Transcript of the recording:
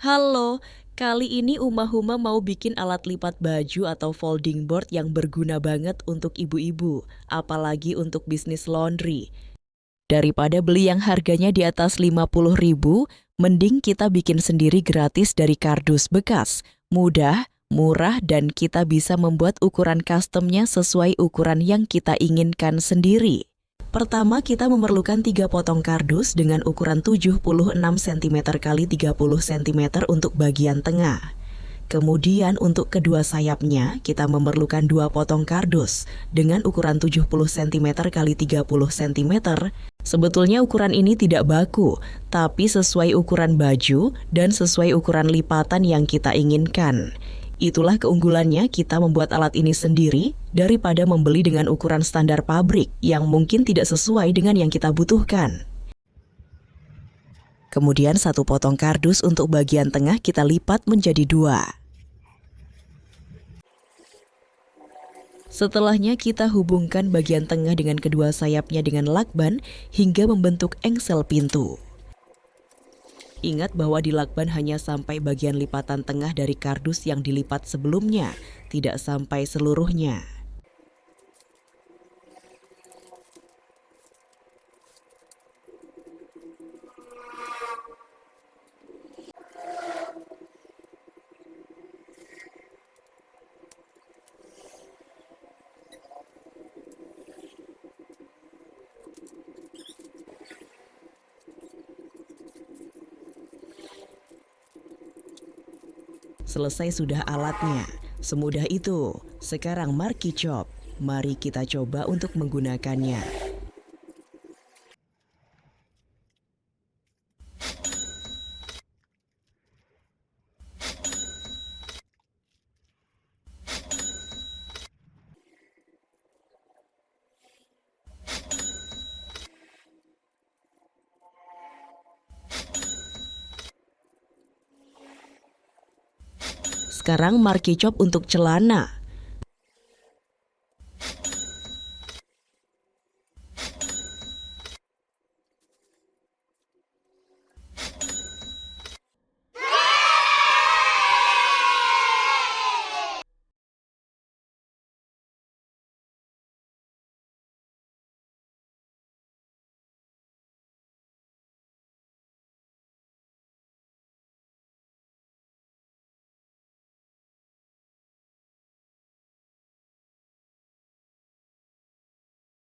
Halo, kali ini Uma Huma mau bikin alat lipat baju atau folding board yang berguna banget untuk ibu-ibu, apalagi untuk bisnis laundry. Daripada beli yang harganya di atas 50.000, mending kita bikin sendiri gratis dari kardus bekas. Mudah, murah, dan kita bisa membuat ukuran customnya sesuai ukuran yang kita inginkan sendiri. Pertama, kita memerlukan 3 potong kardus dengan ukuran 76 cm x 30 cm untuk bagian tengah. Kemudian untuk kedua sayapnya, kita memerlukan 2 potong kardus dengan ukuran 70 cm x 30 cm. Sebetulnya ukuran ini tidak baku, tapi sesuai ukuran baju dan sesuai ukuran lipatan yang kita inginkan. Itulah keunggulannya kita membuat alat ini sendiri daripada membeli dengan ukuran standar pabrik yang mungkin tidak sesuai dengan yang kita butuhkan. Kemudian 1 potong kardus untuk bagian tengah kita lipat menjadi 2. Setelahnya kita hubungkan bagian tengah dengan kedua sayapnya dengan lakban hingga membentuk engsel pintu. Ingat bahwa di lakban hanya sampai bagian lipatan tengah dari kardus yang dilipat sebelumnya, tidak sampai seluruhnya. Selesai sudah alatnya. Semudah itu. Sekarang Marky Chop. Mari kita coba untuk menggunakannya. Sekarang Marky Chop untuk celana.